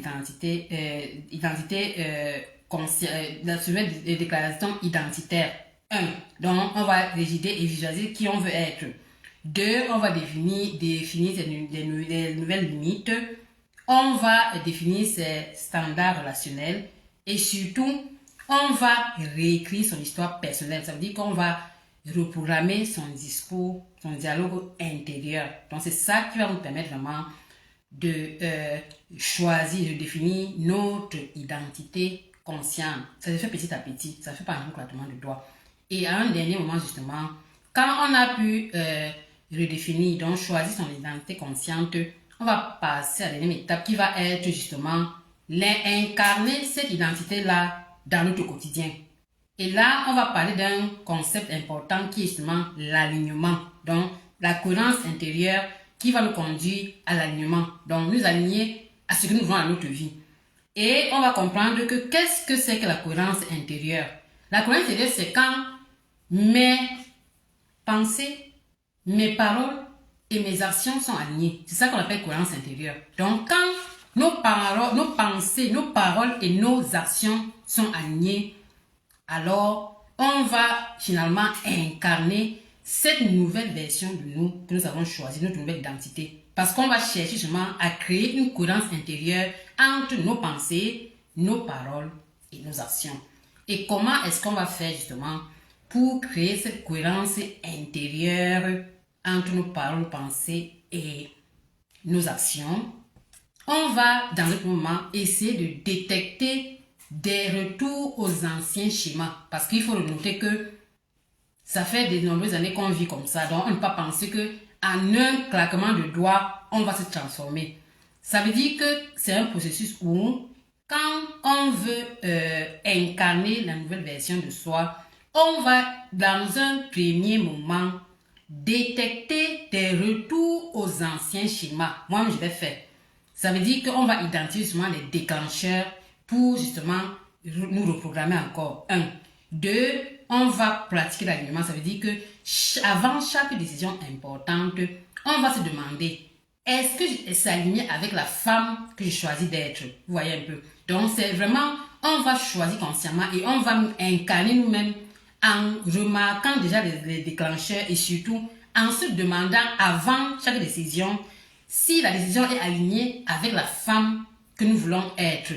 la nouvelle déclaration identitaire. 1. Donc, on va rédiger et visualiser qui on veut être. 2. On va définir des nouvelles limites. On va définir ses standards relationnels. Et surtout, on va réécrire son histoire personnelle. Ça veut dire qu'on va reprogrammer son discours, son dialogue intérieur. Donc, c'est ça qui va nous permettre vraiment de choisir, de définir notre identité consciente. Ça se fait petit à petit, ça ne fait pas un claquement de doigts. Et à un dernier moment, justement, quand on a pu redéfinir, donc choisir son identité consciente, on va passer à la dernière étape qui va être justement incarner cette identité-là dans notre quotidien. Et là, on va parler d'un concept important qui est justement l'alignement. Donc, la cohérence intérieure qui va nous conduire à l'alignement. Donc, nous aligner à ce que nous voulons dans notre vie. Et on va comprendre que qu'est-ce que c'est que la cohérence intérieure? La cohérence intérieure, c'est quand mes pensées, mes paroles et mes actions sont alignées. C'est ça qu'on appelle cohérence intérieure. Donc, quand nos pensées, nos paroles et nos actions sont alignées, alors on va finalement incarner cette nouvelle version de nous que nous avons choisi, notre nouvelle identité. Parce qu'on va chercher justement à créer une cohérence intérieure entre nos pensées, nos paroles et nos actions. Et comment est-ce qu'on va faire justement pour créer cette cohérence intérieure entre nos paroles, nos pensées et nos actions? On va dans ce moment essayer de détecter des retours aux anciens schémas. Parce qu'il faut noter que ça fait de nombreuses années qu'on vit comme ça. Donc, on ne peut pas penser qu'en un claquement de doigts, on va se transformer. Ça veut dire que c'est un processus où, quand on veut incarner la nouvelle version de soi, on va, dans un premier moment, détecter des retours aux anciens schémas. Moi, je vais faire. Ça veut dire qu'on va identifier justement les déclencheurs pour justement nous reprogrammer encore. 1. 2. On va pratiquer l'alignement. Ça veut dire que avant chaque décision importante, on va se demander, est-ce que je suis alignée avec la femme que je choisis d'être? Vous voyez un peu. Donc c'est vraiment, on va choisir consciemment et on va nous incarner nous-mêmes en remarquant déjà les déclencheurs et surtout en se demandant avant chaque décision si la décision est alignée avec la femme que nous voulons être.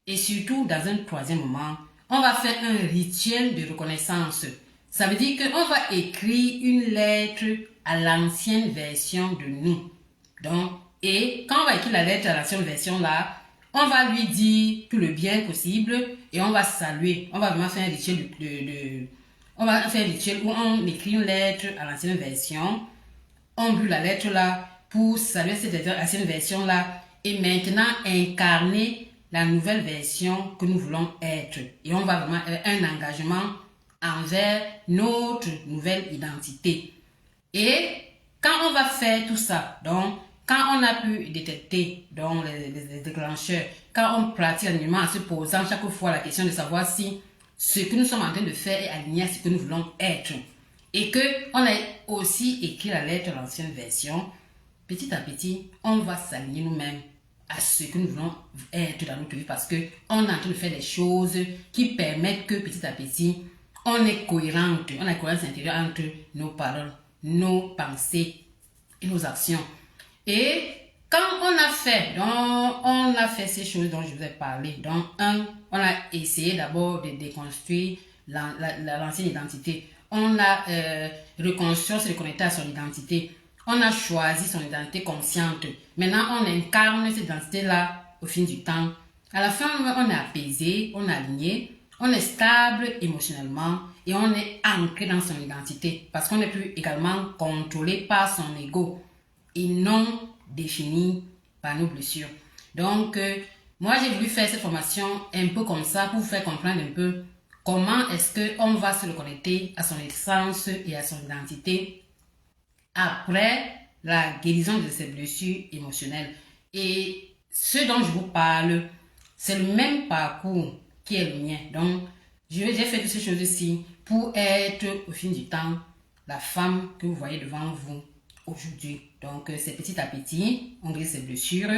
Et surtout, dans un troisième moment, on va faire un rituel de reconnaissance. Ça veut dire qu'on va écrire une lettre à l'ancienne version de nous. Donc, et quand on va écrire la lettre à l'ancienne version là, on va lui dire tout le bien possible et on va saluer. On va vraiment faire un rituel on va faire un rituel où on écrit une lettre à l'ancienne version. On brûle la lettre là pour saluer cette ancienne version là et maintenant incarner la nouvelle version que nous voulons être. Et on va vraiment avoir un engagement envers notre nouvelle identité. Et quand on va faire tout ça, donc quand on a pu détecter donc, les déclencheurs, quand on pratique l'alignement en se posant chaque fois la question de savoir si ce que nous sommes en train de faire est aligné à ce que nous voulons être, et qu'on a aussi écrit la lettre à l'ancienne version, petit à petit, on va s'aligner nous-mêmes à ce que nous voulons être dans notre vie parce qu'on est en train de faire des choses qui permettent que petit à petit, on est cohérente, on a une cohérence intérieure entre nos paroles, nos pensées et nos actions. Et quand on a fait ces choses dont je vous ai parlé, donc on a essayé d'abord de déconstruire l'ancienne identité. On a reconstruit, se reconnecter à son identité. On a choisi son identité consciente. Maintenant, on incarne cette identité-là au fil du temps. À la fin, on est apaisé, on est aligné, on est stable émotionnellement et on est ancré dans son identité parce qu'on est plus également contrôlé par son ego et non défini par nos blessures. Donc, moi, j'ai voulu faire cette formation un peu comme ça pour vous faire comprendre un peu comment est-ce qu'on va se reconnecter à son essence et à son identité après la guérison de ces blessures émotionnelles. Et ce dont je vous parle, c'est le même parcours qui est le mien. Donc, j'ai fait toutes ces choses-ci pour être, au fil du temps, la femme que vous voyez devant vous aujourd'hui. Donc, c'est petit à petit, on guérit ses blessures,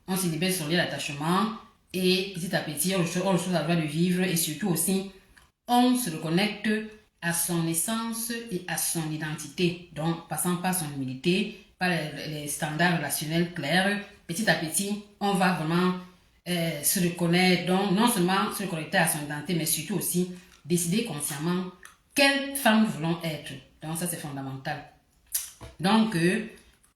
on se libère de son lien d'attachement et petit à petit, on reçoit la joie de vivre et surtout aussi, on se reconnecte à son essence et à son identité. Donc, passant par son humilité, par les standards relationnels clairs, petit à petit, on va vraiment se reconnaître. Donc, non seulement se reconnecter à son identité, mais surtout aussi décider consciemment quelle femme nous voulons être. Donc, ça, c'est fondamental. Donc,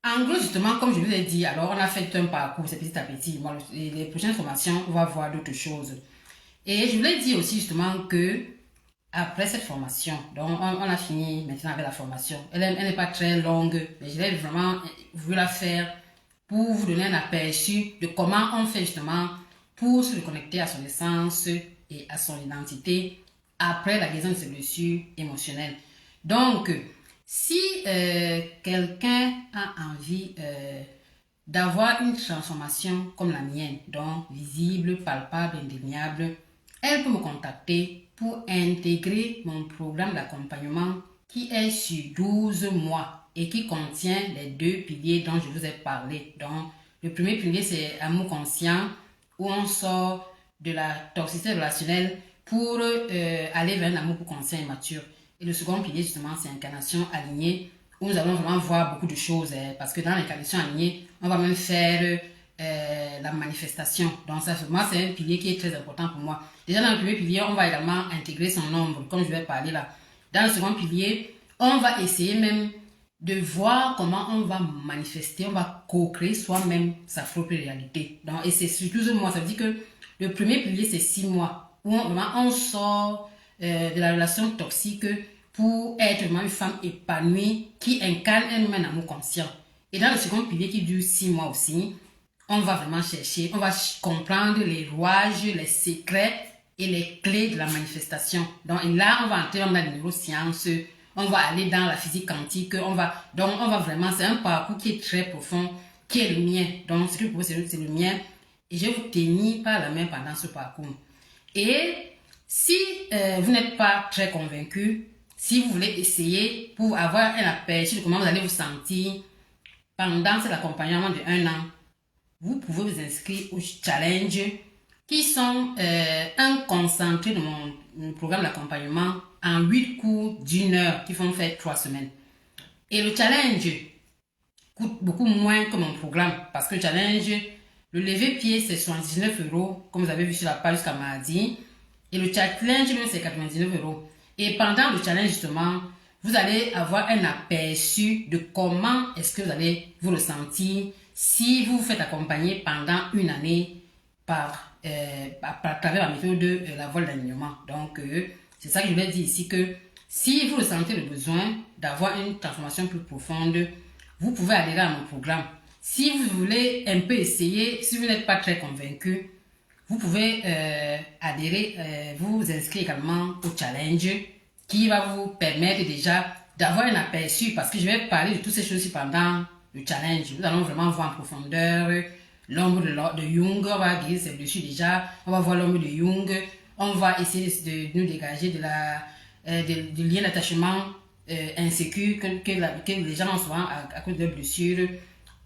En gros, justement, comme je vous ai dit, alors on a fait un parcours, c'est petit à petit. Moi, les prochaines formations, on va voir d'autres choses. Et je voulais dire aussi justement que après cette formation, donc on a fini maintenant avec la formation. Elle n'est pas très longue, mais je vais vraiment voulu la faire pour vous donner un aperçu de comment on fait justement pour se reconnecter à son essence et à son identité après la guérison de ses blessures émotionnelles. Donc, si quelqu'un a envie d'avoir une transformation comme la mienne, donc visible, palpable, indéniable, elle peut me contacter pour intégrer mon programme d'accompagnement qui est sur 12 mois et qui contient les 2 piliers dont je vous ai parlé. Donc, le premier pilier, c'est amour conscient, où on sort de la toxicité relationnelle pour aller vers un amour conscient et mature. Et le second pilier, justement, c'est incarnation alignée, où nous allons vraiment voir beaucoup de choses, parce que dans l'incarnation alignée, on va même faire la manifestation. Donc ça, moi, c'est un pilier qui est très important pour moi. Déjà, dans le premier pilier, on va également intégrer son nombre, comme je vais parler là. Dans le second pilier, on va essayer même de voir comment on va manifester, on va co-créer soi-même sa propre réalité. Donc, et c'est sur 12 mois, ça veut dire que le premier pilier, c'est 6 mois, où on sort de la relation toxique pour être vraiment une femme épanouie qui incarne un amour conscient. Et dans le second pilier qui dure 6 mois aussi, on va vraiment chercher, on va comprendre les rouages, les secrets et les clés de la manifestation. Donc, et là, on va entrer dans la neuroscience, on va aller dans la physique quantique, on va vraiment, c'est un parcours qui est très profond, qui est le mien. Donc, ce que je propose, c'est le mien. Et je vais vous tenir par la main pendant ce parcours. Et si vous n'êtes pas très convaincu, si vous voulez essayer pour avoir un aperçu de comment vous allez vous sentir pendant cet accompagnement de 1 an, vous pouvez vous inscrire au challenge qui sont un concentré de mon programme d'accompagnement en 8 cours d'1 heure qui vont faire 3 semaines. Et le challenge coûte beaucoup moins que mon programme parce que le challenge, le lever-pied, c'est 79 €, comme vous avez vu sur la page jusqu'à mardi. Et le challenge, c'est 99 €. Et pendant le challenge, justement, vous allez avoir un aperçu de comment est-ce que vous allez vous ressentir si vous vous faites accompagner pendant 1 année à travers la méthode de la voile d'alignement. Donc, c'est ça que je voulais dire ici, que si vous ressentez le besoin d'avoir une transformation plus profonde, vous pouvez adhérer à mon programme. Si vous voulez un peu essayer, si vous n'êtes pas très convaincu, vous pouvez adhérer, vous inscrire également au challenge qui va vous permettre déjà d'avoir un aperçu, parce que je vais parler de toutes ces choses pendant le challenge. Nous allons vraiment voir en profondeur l'ombre de Jung, on va guérir ses blessures déjà, on va voir l'ombre de Jung, on va essayer de nous dégager du lien d'attachement insécure que les gens ont souvent à cause de leurs blessures.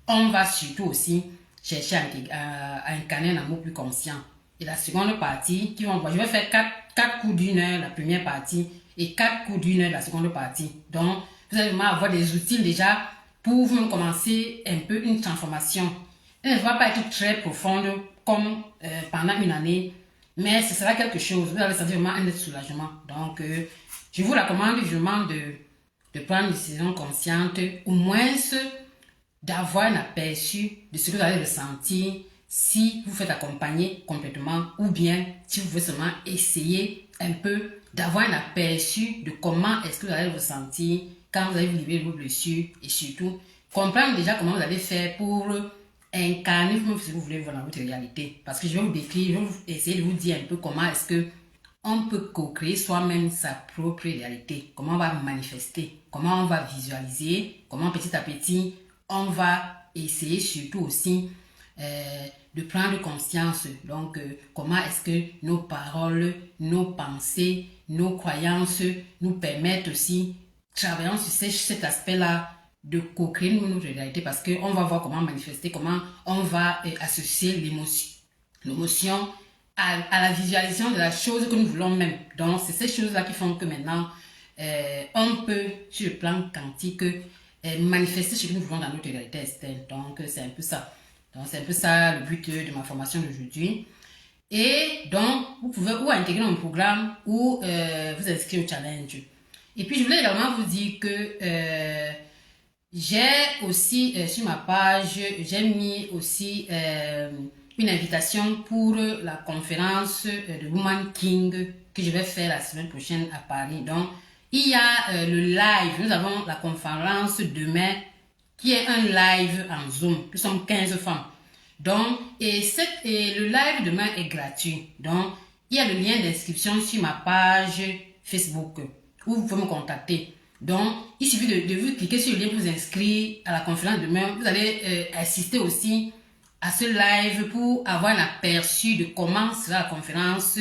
On va surtout aussi chercher à incarner un amour plus conscient. Et la seconde partie, je vais faire 4 cours d'1 heure la première partie et 4 cours d'1 heure la seconde partie. Donc, vous allez vraiment avoir des outils déjà pour vous commencer un peu une transformation. Elle ne va pas être très profonde comme pendant 1 année, mais ce sera quelque chose. Vous allez sentir vraiment un soulagement. Donc, je vous recommande vraiment de prendre une décision consciente, au moins d'avoir un aperçu de ce que vous allez ressentir si vous faites accompagner complètement, ou bien si vous voulez seulement essayer un peu d'avoir un aperçu de comment est-ce que vous allez vous sentir quand vous allez vous libérer de vos blessures, et surtout comprendre déjà comment vous allez faire pour incarner ce que vous voulez voir dans votre réalité. Parce que je vais vous décrire, je vais essayer de vous dire un peu comment est-ce que on peut co-créer soi-même sa propre réalité, comment on va manifester, comment on va visualiser, comment petit à petit on va essayer surtout aussi de prendre conscience. Donc, comment est-ce que nos paroles, nos pensées, nos croyances nous permettent aussi, travaillant sur cet aspect-là, de co-créer notre réalité, parce qu'on va voir comment manifester, comment on va associer l'émotion à la visualisation de la chose que nous voulons même. Donc, c'est ces choses-là qui font que maintenant, on peut, sur le plan quantique, manifester ce que nous voulons dans notre réalité externe. Donc, c'est un peu ça. Donc, c'est un peu ça le but de ma formation d'aujourd'hui. Et donc, vous pouvez ou intégrer mon programme ou vous inscrire au challenge. Et puis, je voulais également vous dire que J'ai aussi sur ma page, j'ai mis aussi une invitation pour la conférence de Woman King que je vais faire la semaine prochaine à Paris. Donc, il y a le live. Nous avons la conférence demain qui est un live en Zoom. Nous sommes 15 femmes. Donc, et le live demain est gratuit. Donc, il y a le lien d'inscription sur ma page Facebook où vous pouvez me contacter. Donc, il suffit de vous cliquer sur le lien pour vous inscrire à la conférence demain. Vous allez assister aussi à ce live pour avoir un aperçu de comment sera la conférence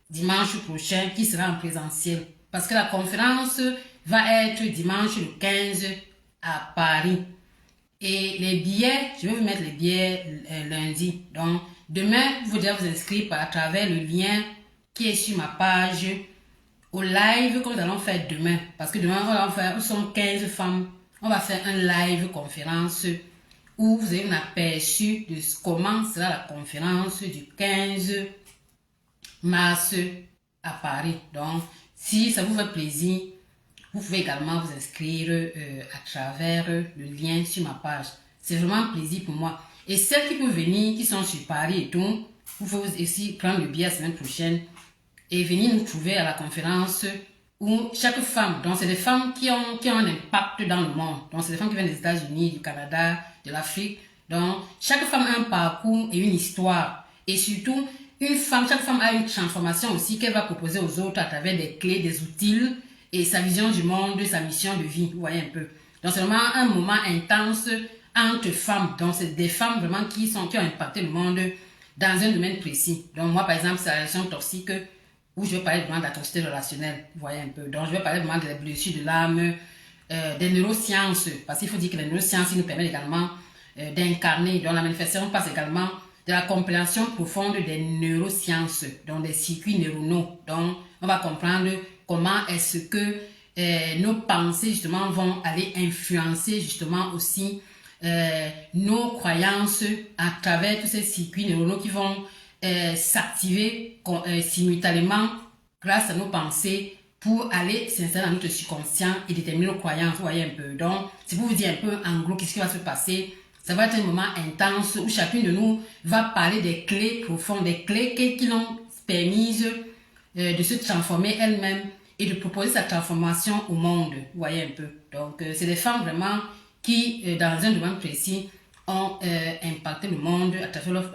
dimanche prochain qui sera en présentiel. Parce que la conférence va être dimanche le 15 à Paris. Et les billets, je vais vous mettre les billets lundi. Donc, demain, vous devez vous inscrire à travers le lien qui est sur ma page au live que nous allons faire demain. Parce que demain, nous sommes 15 femmes. On va faire un live conférence où vous avez un aperçu de comment sera la conférence du 15 mars à Paris. Donc, si ça vous fait plaisir, vous pouvez également vous inscrire à travers le lien sur ma page. C'est vraiment un plaisir pour moi. Et celles qui peuvent venir, qui sont sur Paris et tout, vous pouvez aussi prendre le billet la semaine prochaine et venir nous trouver à la conférence où chaque femme, donc c'est des femmes qui ont un impact dans le monde. Donc c'est des femmes qui viennent des États-Unis, du Canada, de l'Afrique. Donc chaque femme a un parcours et une histoire. Et surtout, chaque femme a une transformation aussi qu'elle va proposer aux autres à travers des clés, des outils et sa vision du monde, sa mission de vie. Vous voyez un peu. Donc c'est vraiment un moment intense entre femmes. Donc c'est des femmes vraiment qui ont impacté le monde dans un domaine précis. Donc moi par exemple, c'est la relation toxique où je vais parler vraiment de la toxicité relationnelle. Vous voyez un peu. Donc je vais parler vraiment de la blessure de l'âme, des neurosciences. Parce qu'il faut dire que les neurosciences nous permettent également d'incarner. Donc la manifestation passe également de la compréhension profonde des neurosciences, donc des circuits neuronaux. Donc on va comprendre comment est-ce que nos pensées justement vont aller influencer justement aussi nos croyances à travers tous ces circuits neuronaux qui vont s'activer simultanément grâce à nos pensées pour aller s'installer dans notre subconscient et déterminer nos croyances. Vous voyez un peu. Donc, c'est pour vous dire un peu en gros qu'est-ce qui va se passer. Ça va être un moment intense où chacune de nous va parler des clés profondes, des clés qui l'ont permise de se transformer elle-même et de proposer sa transformation au monde. Vous voyez un peu. Donc, c'est des femmes vraiment qui, dans un domaine précis, ont impacté le monde à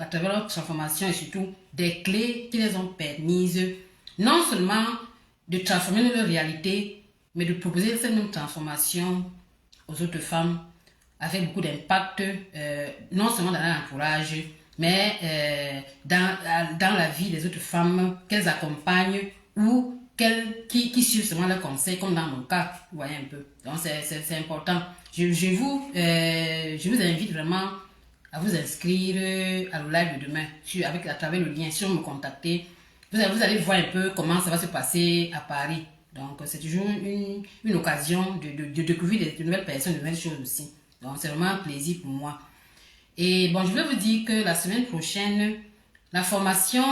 travers leur transformation et surtout des clés qui les ont permises non seulement de transformer leur réalité, mais de proposer cette même transformation aux autres femmes avec beaucoup d'impact, non seulement dans leur entourage, mais dans la vie des autres femmes qu'elles accompagnent ou qui suivent seulement leurs conseils, comme dans mon cas, vous voyez un peu. Donc c'est important. Je vous invite vraiment à vous inscrire à le live de demain à travers le lien. Si vous me contactez, vous allez voir un peu comment ça va se passer à Paris. Donc c'est toujours une occasion de découvrir de nouvelles personnes, de nouvelles choses aussi. Donc c'est vraiment un plaisir pour moi. Et bon, je vais vous dire que la semaine prochaine, la formation,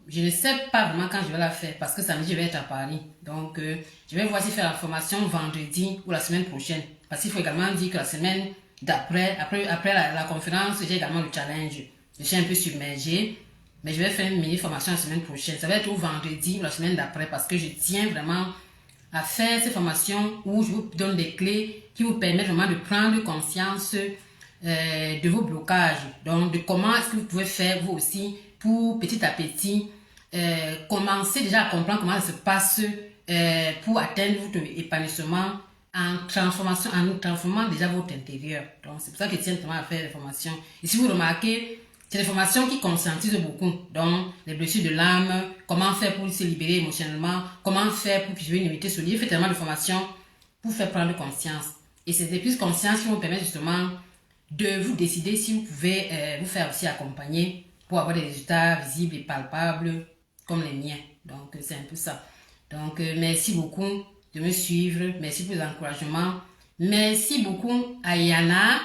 je ne sais pas vraiment quand je vais la faire parce que samedi je vais être à Paris. Donc je vais voir si faire la formation vendredi ou la semaine prochaine. Parce qu'il faut également dire que la semaine d'après, après la conférence, j'ai également le challenge. Je suis un peu submergée, mais je vais faire une mini formation la semaine prochaine. Ça va être au vendredi ou la semaine d'après parce que je tiens vraiment à faire ces formations où je vous donne des clés qui vous permettent vraiment de prendre conscience de vos blocages. Donc, de comment est-ce que vous pouvez faire vous aussi pour petit à petit commencer déjà à comprendre comment ça se passe pour atteindre votre épanouissement en transformant déjà votre intérieur. Donc, c'est pour ça que je tiens vraiment à faire des formations. Et si vous remarquez, c'est des formations qui conscientisent beaucoup. Donc, les blessures de l'âme, comment faire pour se libérer émotionnellement, comment faire pour cultiver une unité solide. Je fais tellement de formations pour faire prendre conscience. Et c'est des prises de conscience qui vont permettre justement de vous décider si vous pouvez vous faire aussi accompagner pour avoir des résultats visibles et palpables comme les miens. Donc, c'est un peu ça. Donc, merci beaucoup de me suivre. Merci pour les encouragements. Merci beaucoup à Yana.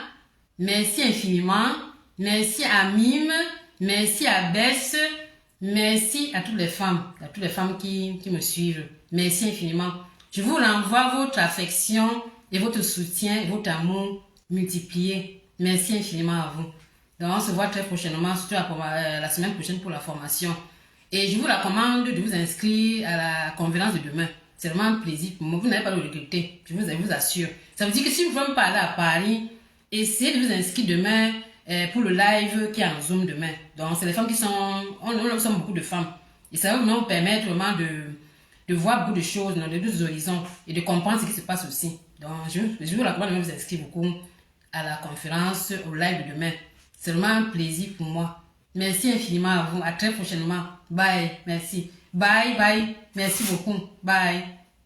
Merci infiniment. Merci à Mime. Merci à Bess. Merci à toutes les femmes qui me suivent. Merci infiniment. Je vous renvoie votre affection et votre soutien et votre amour multiplier. Merci infiniment à vous. Donc, on se voit très prochainement, surtout la semaine prochaine pour la formation. Et je vous recommande de vous inscrire à la conférence de demain. C'est vraiment un plaisir pour moi. Vous n'avez pas le regretter, je vous assure. Ça veut dire que si vous voulez me parler à Paris, essayez de vous inscrire demain pour le live qui est en Zoom demain. Donc, c'est les femmes qui sont... On sommes beaucoup de femmes. Et ça va nous permettre vraiment de voir beaucoup de choses dans les deux horizons et de comprendre ce qui se passe aussi. Donc, je vous recommande de vous inscrire beaucoup à la conférence, au live de demain. C'est vraiment un plaisir pour moi. Merci infiniment à vous. À très prochainement. Bye. Merci. Bye, bye. Merci beaucoup. Bye.